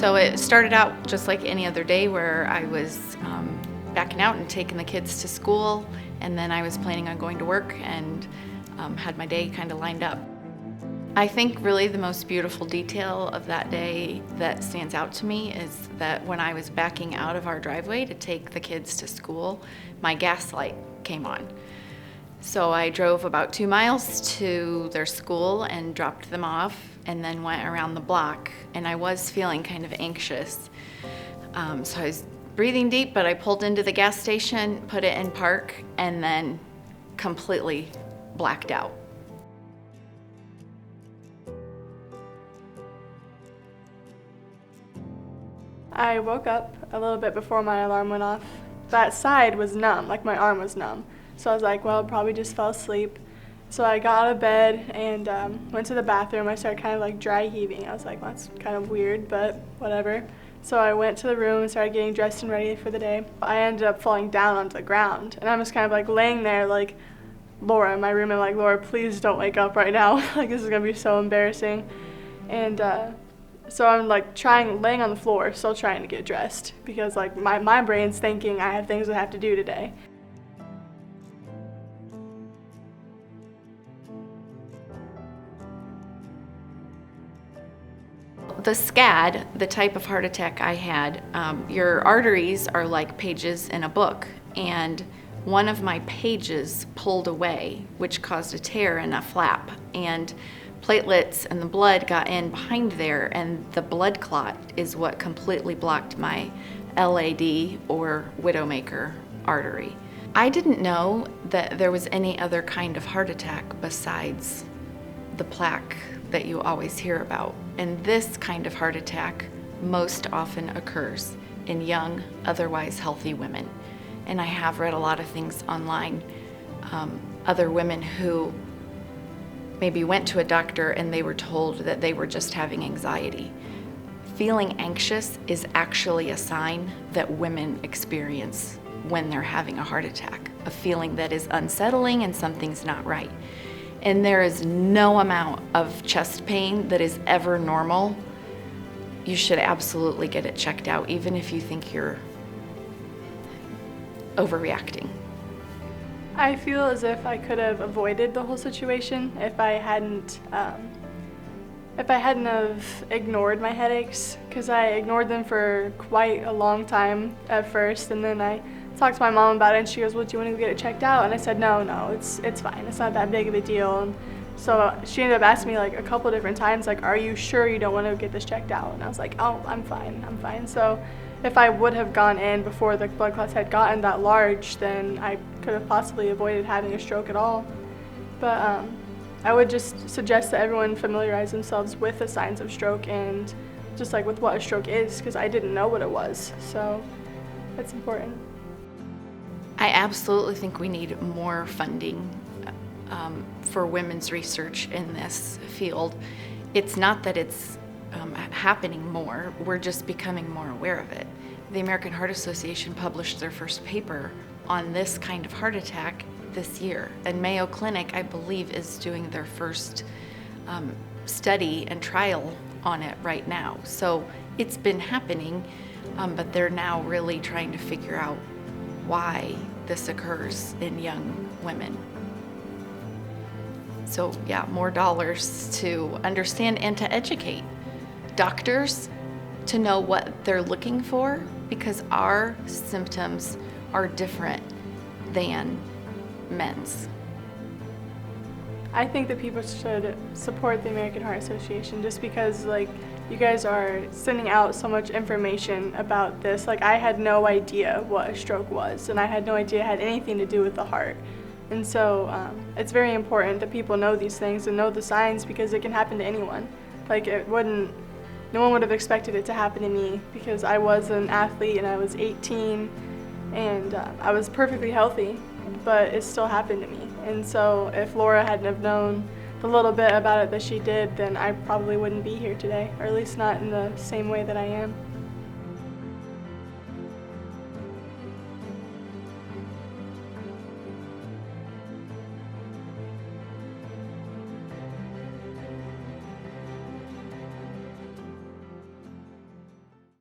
So it started out just like any other day where I was backing out and taking the kids to school, and then I was planning on going to work and had my day kind of lined up. I think really the most beautiful detail of that day that stands out to me is that when I was backing out of our driveway to take the kids to school, my gas light came on. So I drove about 2 miles to their school and dropped them off, and then went around the block, and I was feeling kind of anxious. So I was breathing deep, but I pulled into the gas station, put it in park, and then completely blacked out. I woke up a little bit before my alarm went off. That side was numb, like my arm was numb. So I was like, well, probably just fell asleep. So I got out of bed and went to the bathroom. I started kind of like dry heaving. I was like, well, that's kind of weird, but whatever. So I went to the room and started getting dressed and ready for the day. I ended up falling down onto the ground, and I'm just kind of like laying there like, Laura in my room, and like, Laura, please don't wake up right now. Like, this is gonna be so embarrassing. And so I'm like laying on the floor, still trying to get dressed because like my brain's thinking I have things I have to do today. The SCAD, the type of heart attack I had, your arteries are like pages in a book, and one of my pages pulled away, which caused a tear in a flap, and platelets and the blood got in behind there, and the blood clot is what completely blocked my LAD, or widowmaker, artery. I didn't know that there was any other kind of heart attack besides the plaque that you always hear about. And this kind of heart attack most often occurs in young, otherwise healthy women. And I have read a lot of things online, other women who maybe went to a doctor and they were told that they were just having anxiety. Feeling anxious is actually a sign that women experience when they're having a heart attack, a feeling that is unsettling and something's not right. And there is no amount of chest pain that is ever normal. You should absolutely get it checked out, even if you think you're overreacting. I feel as if I could have avoided the whole situation if I hadn't have ignored my headaches, because I ignored them for quite a long time at first, and then I talked to my mom about it, and she goes, well, do you want to get it checked out? And I said, no, it's fine. It's not that big of a deal. And so she ended up asking me like a couple different times, like, are you sure you don't want to get this checked out? And I was like, oh, I'm fine. So if I would have gone in before the blood clots had gotten that large, then I could have possibly avoided having a stroke at all. But I would just suggest that everyone familiarize themselves with the signs of stroke and just like with what a stroke is, because I didn't know what it was. So that's important. I absolutely think we need more funding for women's research in this field. It's not that it's happening more, we're just becoming more aware of it. The American Heart Association published their first paper on this kind of heart attack this year, and Mayo Clinic, I believe, is doing their first study and trial on it right now. So it's been happening, but they're now really trying to figure out why this occurs in young women. So yeah, more dollars to understand and to educate doctors to know what they're looking for, because our symptoms are different than men's. I think that people should support the American Heart Association just because, like, you guys are sending out so much information about this. Like, I had no idea what a stroke was, and I had no idea it had anything to do with the heart. And so it's very important that people know these things and know the signs, because it can happen to anyone. Like, no one would have expected it to happen to me, because I was an athlete and I was 18 and I was perfectly healthy, but it still happened to me. And so if Laura hadn't have known the little bit about it that she did, then I probably wouldn't be here today, or at least not in the same way that I am.